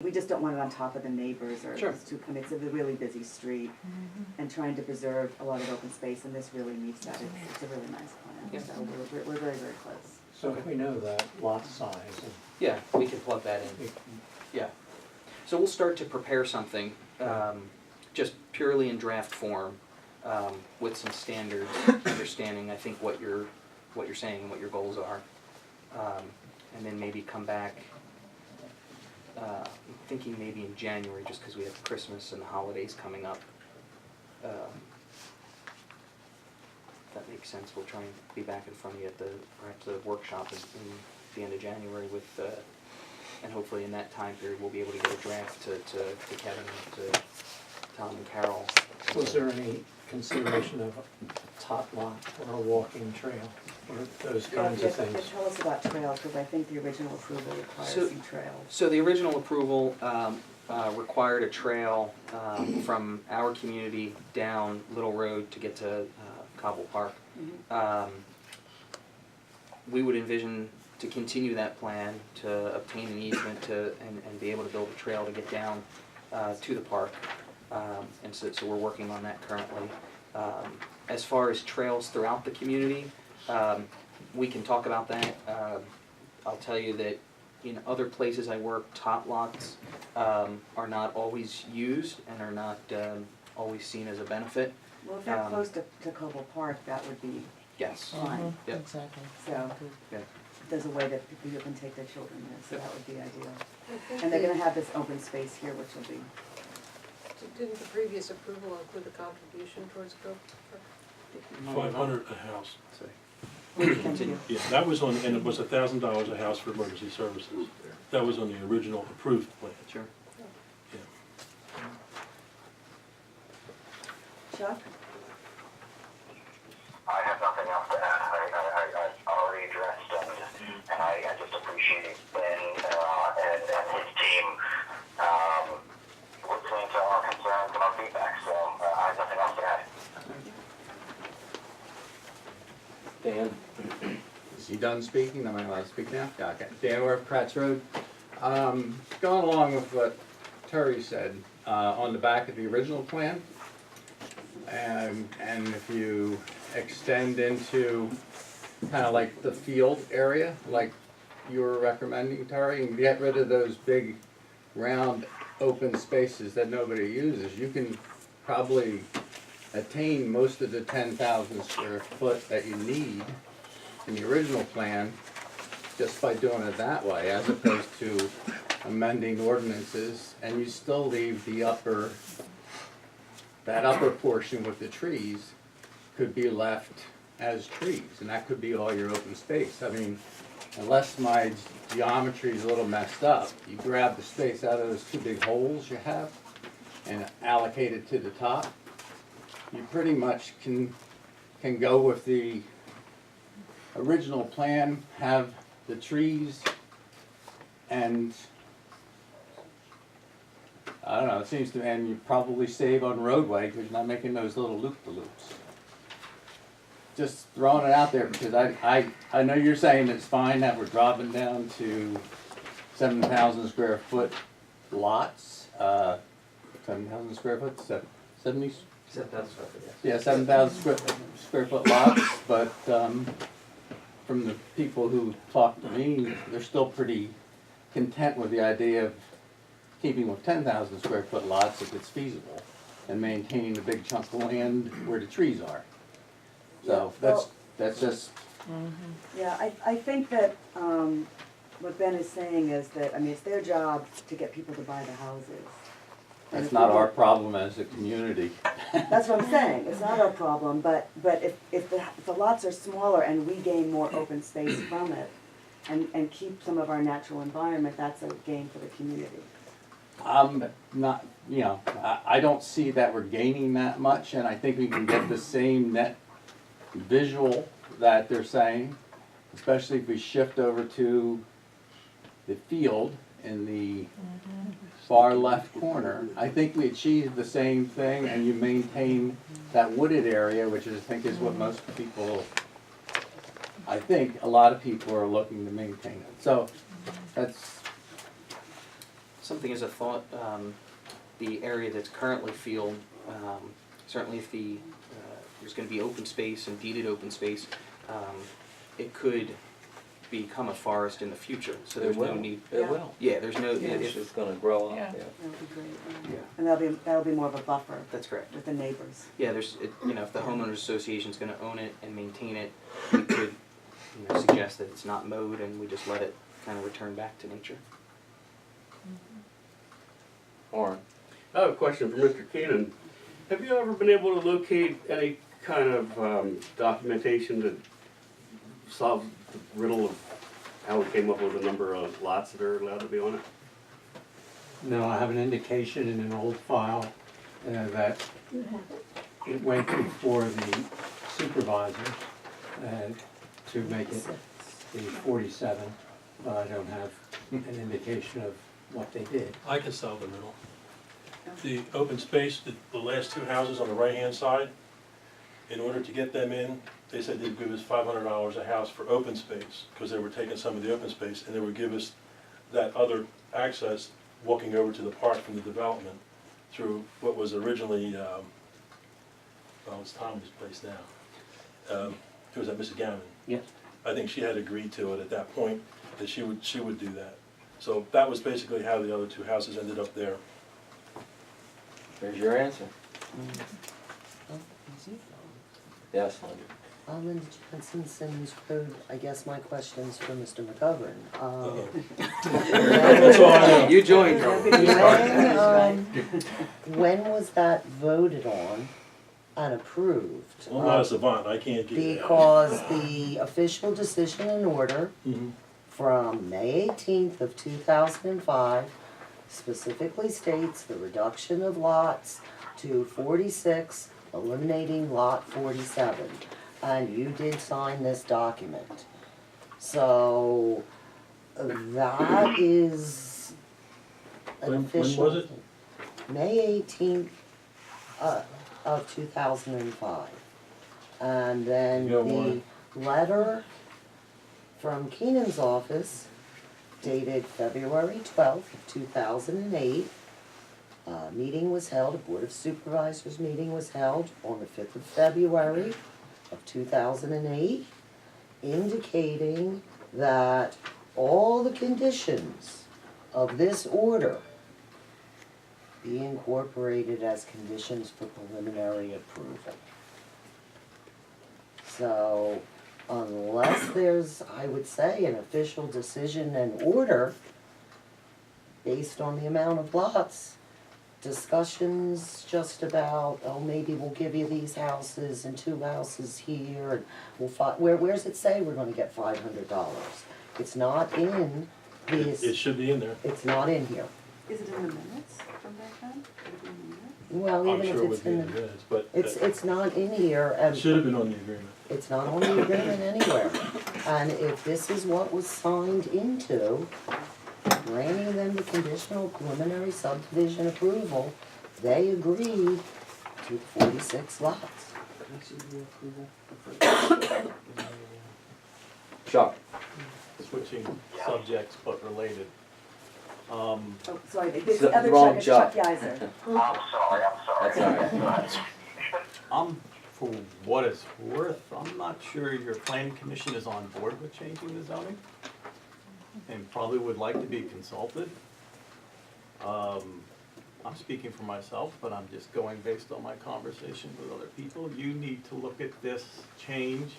We just don't want it on top of the neighbors, or Sure. it's too, I mean, it's a really busy street, and trying to preserve a lot of open space, and this really meets that. It's a really nice plan, Yeah. so we're very, very close. So if we know that lot size, and Yeah, we can plug that in. we- Yeah. So we'll start to prepare something, just purely in draft form, with some standards, understanding, I think, what you're saying and what your goals are. And then maybe come back, I'm thinking maybe in January, just because we have Christmas and the holidays coming up. If that makes sense, we'll try and be back in front of you at perhaps the workshop in the end of January with, and hopefully in that time period, we'll be able to get a draft to Kevin, to Tom and Carol. was there any consideration of a top lot or a walking trail, or those kinds of things? Tell us about trails, because I think the original approval requires So- some trails. So the original approval required a trail from our community down Little Road to get to Cobble Park. We would envision to continue that plan, to obtain an easement and be able to build a trail to get down to the park. And so we're working on that currently. As far as trails throughout the community, we can talk about that. I'll tell you that in other places I work, top lots are not always used and are not always seen as a benefit. Well, if they're close to Cobble Park, that would be Yes. fine. Yep. Exactly. So Yeah. there's a way that people can take their children there, so that would be ideal. And they're gonna have this open space here, which will be, Didn't the previous approval include a contribution towards Cove Park? 500 a house. Sorry. thank you. Yeah, that was on, and it was $1,000 a house for emergency services. That was on the original approved plan. Sure. Yeah. Chuck? I have nothing else to add. I already addressed, and I just appreciate Ben and his team listening to our concerns and our feedback, so I have nothing else to add. Dan, is he done speaking? Am I allowed to speak now? Yeah, okay. Dan Orff, Kratz Road. Going along with what Terry said, on the back of the original plan, and if you extend into kind of like the field area, like you were recommending, Terry, and get rid of those big round open spaces that nobody uses, you can probably attain most of the 10,000 square foot that you need in the original plan just by doing it that way, as opposed to amending ordinances, and you still leave the that upper portion with the trees could be left as trees, and that could be all your open space. I mean, unless my geometry is a little messed up, you grab the space out of those two big holes you have and allocate it to the top, you pretty much can go with the original plan, have the trees, and I don't know, it seems to me, and you probably save on roadway because you're not making those little loop-de-loops. Just throwing it out there because I know you're saying it's fine that we're dropping down to 7,000 square foot lots, 7,000 square foot, 70. 7,000 square foot, yes. Yeah, 7,000 square foot lots, but from the people who talk to me, they're still pretty content with the idea of keeping with 10,000 square foot lots if it's feasible, and maintaining a big chunk of land where the trees are. So that's just. Yeah, I think that what Ben is saying is that, I mean, it's their job to get people to buy the houses. And That's if not people- our problem as a community. That's what I'm saying, it's not our problem, but if the lots are smaller and we gain more open space from it, and keep some of our natural environment, that's a gain for the community. Not, you know, I don't see that we're gaining that much, and I think we can get the same net visual that they're saying, especially if we shift over to the field in the far left corner. I think we achieve the same thing, and you maintain that wooded area, which I think is what most people, I think a lot of people are looking to maintain it. So that's. Something as a thought, the area that's currently field, certainly if there's gonna be open space and deeded open space, it could become a forest in the future, so there's no need. It will. Yeah, there's no, Yeah. It's just gonna grow up, Yeah. yeah. That would be great, Yeah. And that'll be more of a buffer That's correct. with the neighbors. Yeah, if the homeowners association's gonna own it and maintain it, we could, suggest that it's not mowed and we just let it kind of return back to nature. Warren? I have a question for Mr. Keenan. Have you ever been able to locate any kind of documentation that solves the riddle of how we came up with the number of lots that are allowed to be on it? No, I have an indication in an old file that it went before the supervisors to make it the 47, but I don't have an indication of what they did. I can solve the riddle. The open space, the last two houses on the right-hand side, in order to get them in, they said they'd give us $500 a house for open space, because they were taking some of the open space, and they would give us that other access walking over to the park from the development through what was originally, well, it's Tommy's place now. It was at Mrs. Gammon. Yes. I think she had agreed to it at that point, that she would do that. So that was basically how the other two houses ended up there. There's your answer. Yes, Linda? Linda Johnson, Simmons Road. I guess my question's for Mr. McGovern. That's all I know. You joined, Robert. When was that voted on and approved? I'm not a savant, I can't give you that. Because the official decision and order Mhm. from May 18th of 2005 specifically states the reduction of lots to 46, eliminating lot 47. And you did sign this document. So that is an When official. was it? May 18th of 2005. And then You got the one. letter from Keenan's office dated February 12th of 2008. Meeting was held, a Board of Supervisors meeting was held on the 5th of February of 2008, indicating that all the conditions of this order be incorporated as conditions for preliminary approval. So unless there's, I would say, an official decision and order based on the amount of lots, discussions just about, oh, maybe we'll give you these houses and 2 houses here, and we'll where's it say we're gonna get $500? It's not in this. It should be in there. It's not in here. Is it in the minutes from back then? Could it be in the minutes? Well, I'm even sure it if would it's be in in the the, minutes, but it's not in here, it and should have been on the agreement. it's not on the agreement anywhere. And if this is what was signed into, granting them the conditional preliminary subdivision approval, they agreed to 46 lots. Chuck? Switching subjects but related. Oh, sorry, this The other wrong Chuck is Chuck Chuck. Geiser. I'm sorry. That's all right. For what it's worth, I'm not sure your planning commission is on board with changing the zoning and probably would like to be consulted. I'm speaking for myself, but I'm just going based on my conversations with other people. You need to look at this change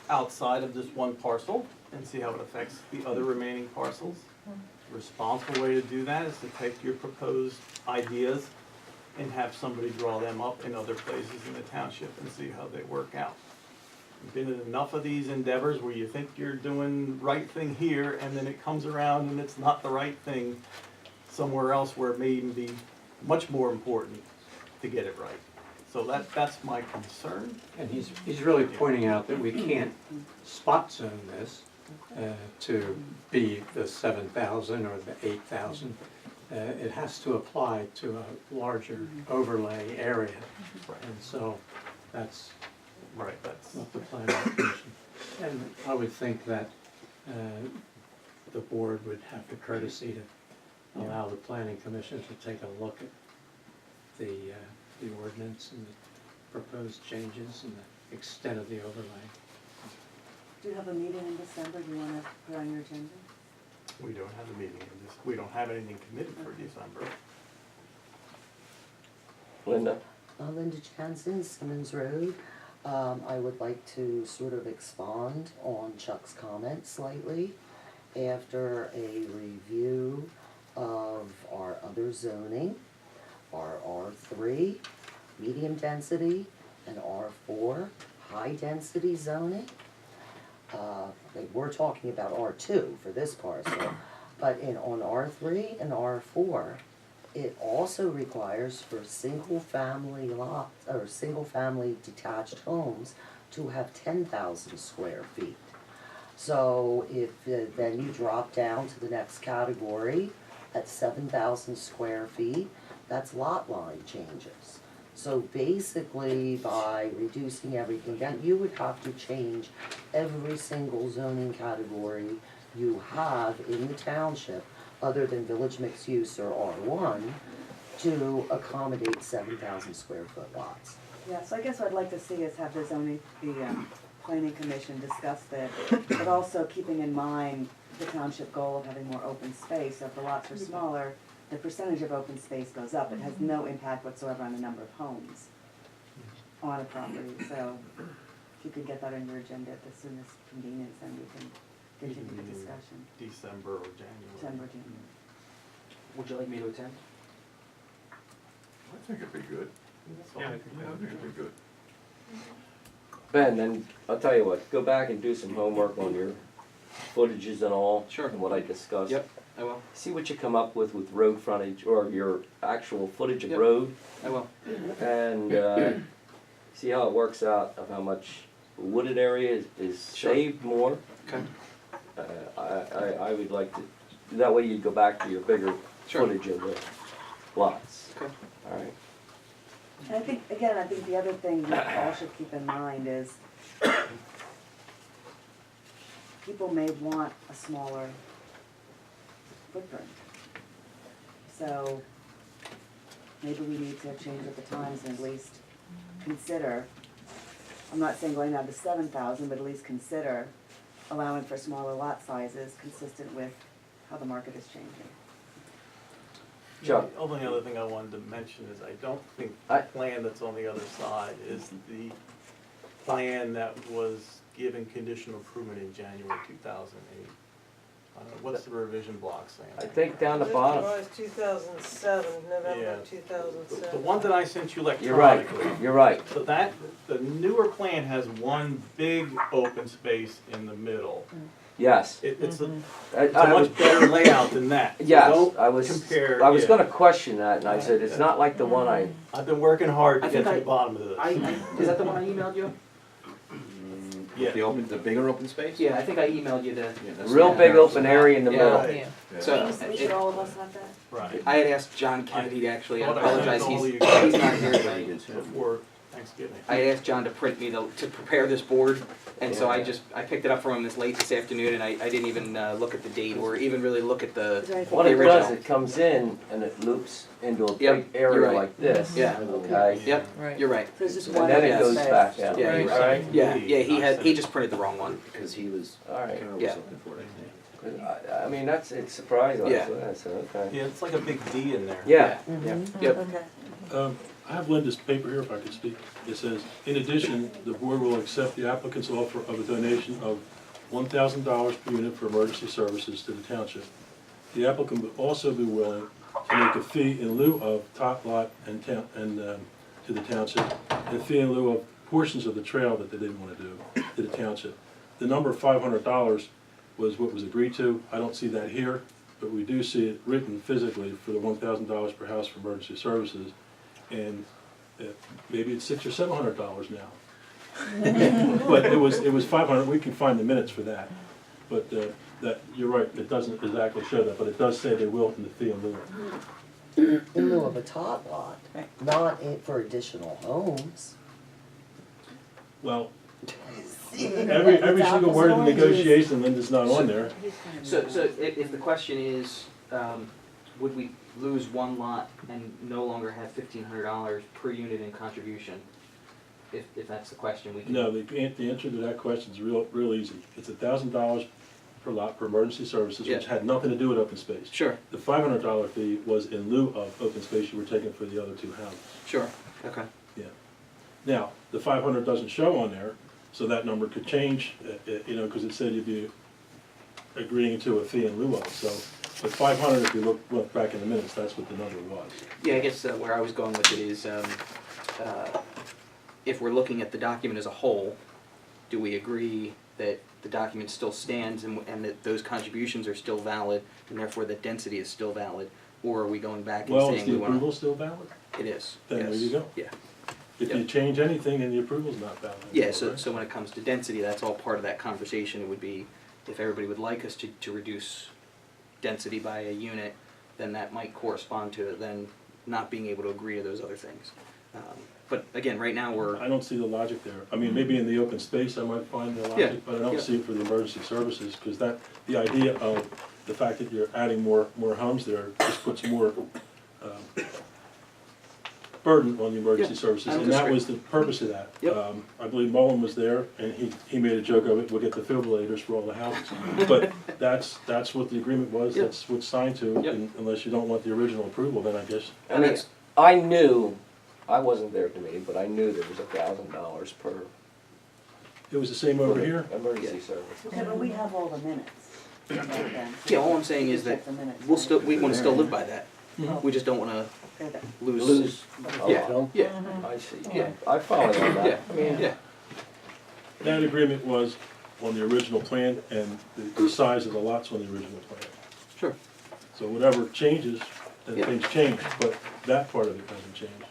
outside of this one parcel and see how it affects the other remaining parcels. Responsible way to do that is to take your proposed ideas and have somebody draw them up in other places in the township and see how they work out. I've been in enough of these endeavors where you think you're doing the right thing here and then it comes around and it's not the right thing somewhere else where it may even be much more important to get it right. So that's my concern. And he's really pointing out that we can't spot zone this to be the 7,000 or the 8,000. It has to apply to a larger overlay area. And so that's Right, that's, what the planning commission. And I would think that the board would have the courtesy to allow the planning commission to take a look at the ordinance and the proposed changes and the extent of the overlay. Do you have a meeting in December, do you wanna put on your agenda? We don't have a meeting in this, we don't have anything committed for December. Linda? Linda Jansen, Simmons Road. I would like to sort of expand on Chuck's comment slightly. After a review of our other zoning, our R3, medium density, and R4, high density zoning. We're talking about R2 for this parcel, but on R3 and R4, it also requires for single-family lots, or single-family detached homes to have 10,000 square feet. So if, then you drop down to the next category at 7,000 square feet, that's lot line changes. So basically, by reducing everything down, you would have to change every single zoning category you have in the township, other than village mixed use or R1, to accommodate 7,000 square foot lots. Yeah, so I guess what I'd like to see is have the zoning, the planning commission discuss that, but also keeping in mind the township goal of having more open space. So if the lots are smaller, the percentage of open space goes up. It has no impact whatsoever on the number of homes on a property. So if you could get that on your agenda at the soonest convenience, then we can continue the discussion. December or January. December, January. Would you like me to attend? I think it'd be good. Yeah, I think it'd be good. Ben, then I'll tell you what, go back and do some homework on your footages and all. Sure. And what I discussed. Yep, I will. See what you come up with road frontage, or your actual footage of Yep. road, I will. and see how it works out of how much wooded area is Sure. saved more. Okay. I would like to, that way you'd go back to your bigger Sure. footage of the lots. Okay. All right. And I think, again, I think the other thing we all should keep in mind is people may want a smaller footprint. So maybe we need to change with the times and at least consider, I'm not saying going down to 7,000, but at least consider allowing for smaller lot sizes consistent with how the market is changing. Chuck. The only other thing I wanted to mention is I don't think I- the plan that's on the other side is the plan that was given conditional improvement in January 2008. I don't know, what's the revision block saying? I think down the This bottom, was 2007, November Yeah. 2007. The one that I sent you you're right, electronically. you're right. So that, the newer plan has one big open space in the middle. Yes. It's a I was- much better layout than that. So Yes, don't I was compare, gonna question that, and I said, it's not like the one I, I've been working hard to I get to think the bottom of this. Is that the one I emailed you? Yeah. The bigger open space? Yeah, I think I emailed you the, real big open area in the Yeah. middle. Right. so, We should all of us have that? Right. I had asked John Kennedy, actually, I Thought I sent apologize, all he's you guys not here tonight. Before Thanksgiving. I had asked John to print me to prepare this board, and so I picked it up from him this late this afternoon, and I didn't even look at the date, or even really look at Is there the anything- What it original. does, it comes in and it loops into a Yep, big you're area right. like this. Yeah. Okay? Yep, you're right. So it's just And one then it open goes space. back out. Yeah, you're All right? Yeah, he just printed the wrong one. Because he was, All right. Carol was Yeah. looking for it, I think. I mean, it's surprising. Yeah. I said, okay. Yeah, it's like a big D in there. Yeah, Yep. Okay. I have Linda's paper here, if I could speak. It says, in addition, the board will accept the applicant's offer of a donation of $1,000 per unit for emergency services to the township. The applicant would also be willing to make a fee in lieu of top lot and to the township, and a fee in lieu of portions of the trail that they didn't want to do to the township. The number of $500 was what was agreed to. I don't see that here, but we do see it written physically for the $1,000 per house for emergency services. And maybe it's $600 or $700 now. But it was 500. We can find the minutes for that. But that you're right. It doesn't exactly show that, but it does say they will in the fee in lieu. In lieu of a tot lot, not for additional homes. Well, every single word in the negotiation, Linda's not on there. So if the question is, would we lose one lot and no longer have $1,500 per unit in contribution? If that's the question, we can. No, the answer to that question is real easy. It's $1,000 per lot for emergency services, which Yeah. had nothing to do with open space. Sure, The $500 fee was in lieu of open space you were taking for the other two houses. sure, okay. Yeah. Now, the 500 doesn't show on there, so that number could change, you know, because it said you'd be agreeing to a fee in lieu of, so. But 500, if you look back in the minutes, that's what the number was. Yeah, I guess where I was going with it is, if we're looking at the document as a whole, do we agree that the document still stands and that those contributions are still valid, and therefore the density is still valid? Or are we going back and Well, is saying the we want approval still valid? It is, Then there yes. you go. Yeah, If you Yep. change anything, then the approval's not valid. yeah, anymore, so, right? so when it comes to density, that's all part of that conversation. It would be, if everybody would like us to reduce density by a unit, then that might correspond to then not being able to agree to those other things. But again, right now, we're, I don't see the logic there. I mean, maybe in the open space I might find the Yeah, logic, but I don't yeah. see it for the emergency services, because the idea of the fact that you're adding more homes there just puts more burden on the emergency Yeah, services, I don't and that disagree. was the purpose of that. Yep. I believe Mullen was there, and he made a joke of it, we'll get defibrillators for all the houses. But that's what the agreement was, Yep. that's what's signed to, Yep. and unless you don't want the original approval, then I guess. And it's, I knew, I wasn't there at the meeting, but I knew there was $1,000 per It was the same over here. emergency service. Okay, but we have all the minutes about then. yeah, all I'm saying is that Check the minutes. we wanna still live by that. Mhm. We just don't wanna Okay. lose. a Yeah, lot. yeah, I see. Yeah. I follow you on yeah, that. I mean, yeah. That agreement was on the original plan, and the size of the lots on the original plan. Sure. So whatever changes, then Yeah. things change, but that part of it hasn't changed.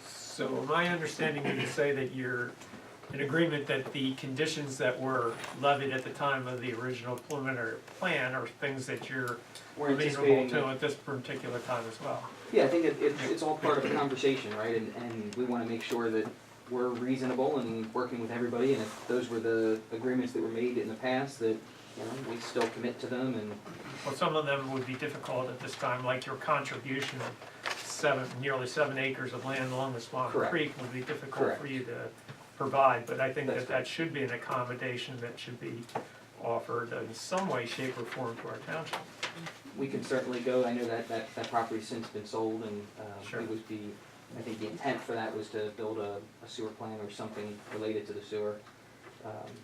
So my understanding is to say that you're in agreement that the conditions that were levied at the time of the original preliminary plan are things that you're We're amenable anticipating to that. at this particular time as well. Yeah, I think it's all part of the conversation, right? And we wanna make sure that we're reasonable and working with everybody, and if those were the agreements that were made in the past, that, you know, we still commit to them and. Well, some of them would be difficult at this time, like your contribution of nearly 7 acres of land along the Swan Correct. Creek would be difficult Correct. for you to provide, but I think That's that that should be an accommodation that should be offered in some way, shape, or form to our township. We can certainly go, I know that property's since been sold, and Sure. it would be, I think the intent for that was to build a sewer plant or something related to the sewer,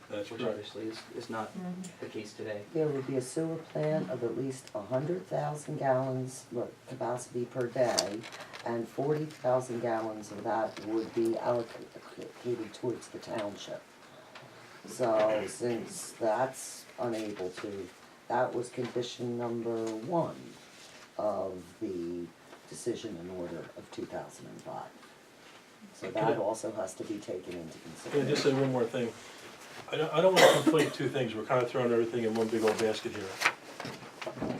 That's which correct. obviously is not the case today. There would be a sewer plant of at least 100,000 gallons capacity per day, and 40,000 gallons of that would be allocated towards the township. So since that's unable to, that was condition number 1 of the decision and order of 2005. So that also has to be taken into Can I just say consideration. one more thing? I don't want to conflate two things, we're kind of throwing everything in one big old basket here.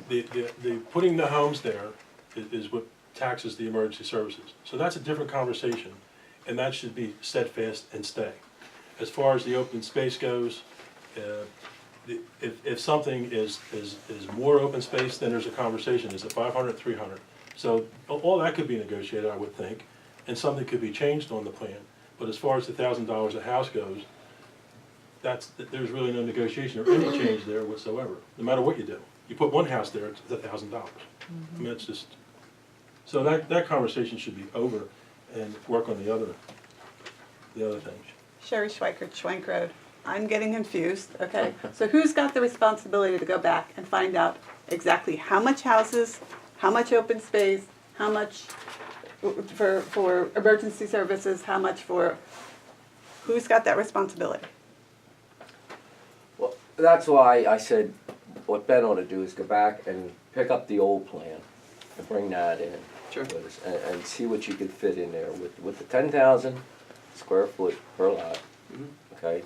The putting the homes there is what taxes the emergency services. So that's a different conversation, and that should be steadfast and stay. As far as the open space goes, if something is more open space, then there's a conversation, is it 500, 300? So all that could be negotiated, I would think, and something could be changed on the plan. But as far as the $1,000 a house goes, there's really no negotiation or any change there whatsoever, no matter what you do. You put one house there, it's $1,000. I mean, it's just, so that conversation should be over and work on the other things. Sherry Schweikert, Schwank Road. I'm getting confused, okay? So who's got the responsibility to go back and find out exactly how much houses, how much open space, how much for emergency services, how much for, who's got that responsibility? Well, that's why I said what Ben ought to do is go back and pick up the old plan and bring that in. Sure. with us, and see what you could fit in there with the 10,000 square foot per lot, Mhm. okay?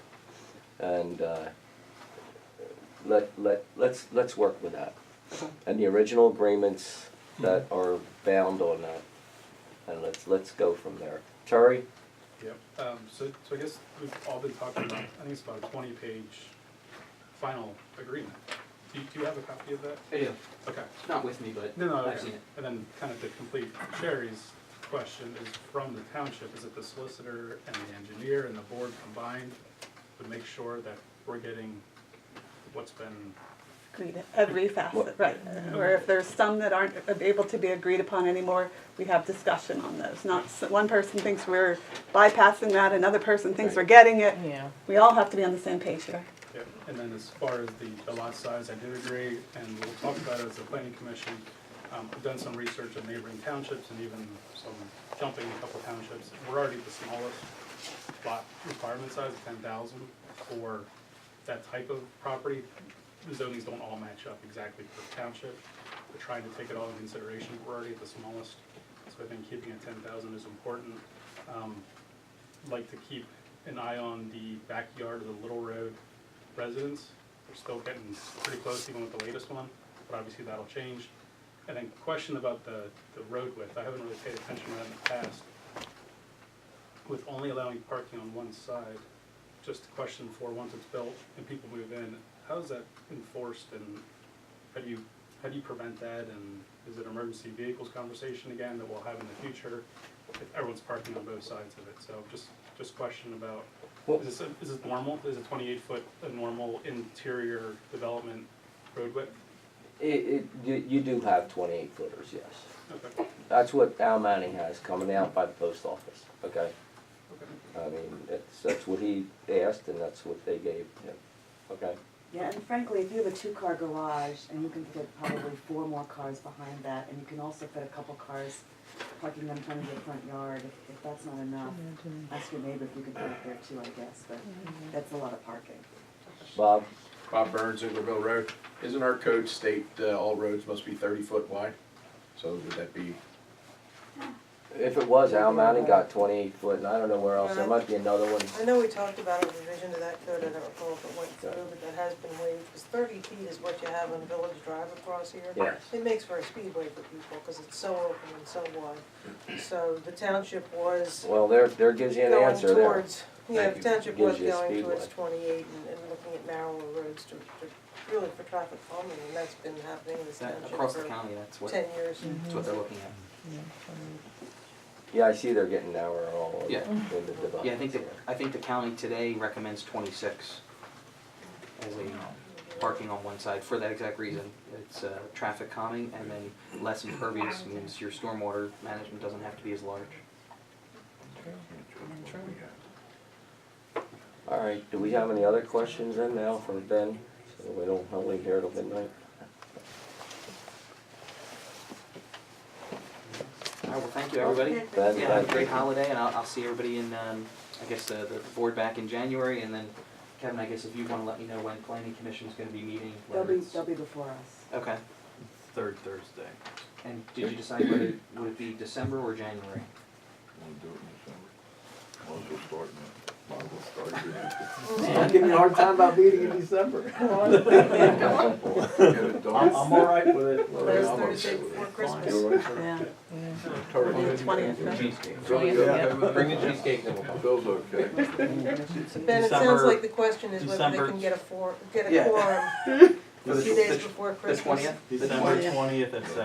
And let's work with that. Okay. And the original agreements that are bound on that, and let's go from there. Terry? Yep, so I guess we've all been talking about, I think it's about a 20-page final agreement. do you have a copy of that? I do. Okay. It's not with me, but No, I've okay. seen it. And then kind of to complete Sherry's question is from the township, is it the solicitor and the engineer and the board combined to make sure that we're getting what's been, Agreed, every facet, right. Or if there's some that aren't able to be agreed upon anymore, we have discussion on those. Not, one person thinks we're bypassing that, another person thinks we're getting it. Yeah. We all have to be on the same page here. yeah. And then as far as the lot size, I do agree, and we'll talk about it as a planning commission. I've done some research on neighboring townships and even some jumping a couple townships. We're already the smallest lot requirement size, 10,000 for that type of property. The zonings don't all match up exactly for the township. We're trying to take it all in consideration. We're already at the smallest, so I think keeping it 10,000 is important. Like to keep an eye on the backyard of the Little Road residents. We're still getting pretty close even with the latest one, but obviously that'll change. And then question about the road width. I haven't really paid attention to that in the past. With only allowing parking on one side, just a question for once it's built and people move in, how is that enforced and how do you prevent that? And is it emergency vehicles conversation again that we'll have in the future if everyone's parking on both sides of it? So just question about, is this normal? Is a 28-foot a normal interior development road width? You do have 28 footers, yes. Okay. That's what Al Manning has coming out by the post office, okay? Okay. I mean, that's what he asked and that's what they gave him, okay? Yeah, and frankly, if you have a 2-car garage and you can fit probably 4 more cars behind that, and you can also fit a couple cars parking in front of your front yard, if that's not enough, ask your neighbor if you can put it there too, I guess, but that's a lot of parking. Bob? Bob Burns, Inglerville Road. Isn't our code state all roads must be 30 foot wide? So would that be, If it was, Al Manning got 28 foot and I don't know where else, there might be another one. I know we talked about a revision to that code, I don't recall if it went through, but that has been waived, because 30 feet is what you have on Village Drive across here. Yes. It makes for a speedway for people, because it's so open and so wide. So the township was Well, there gives you an going answer there. towards, yeah, Thank the you. township Gives was you a going speedway. towards 28 and looking at narrower roads to really for traffic calming, and that's been happening in this That, township across the for county, that's what, 10 years. that's what they're looking at. Yeah, I see they're getting narrower all Yeah. in the development. Yeah, I think the county today recommends 26 as a parking on one side for that exact reason. It's traffic calming, and then less impervious means your stormwater management doesn't have to be as large. All right, do we have any other questions then now from Ben? So we don't leave here till midnight? All right, well, thank you, everybody. Ben, Yeah, have a thank great you. holiday, and I'll see everybody in, I guess, the board back in January, and then, Kevin, I guess if you wanna let me know when planning commission's gonna be meeting. They'll whether be, it's- they'll be before us. Okay, Third Thursday. and did you decide whether, would it be December or January? Don't give me a hard time about meeting in December. I'm all right with it. Last Thursday before Christmas. Yeah. The 20th, right? Bring the cheesecake then we'll come. Bill's okay. Ben, it sounds December- like the question is whether they December- can get a Yeah. quorum For a the- few days the- before The Christmas. 20th? December 20th at 7.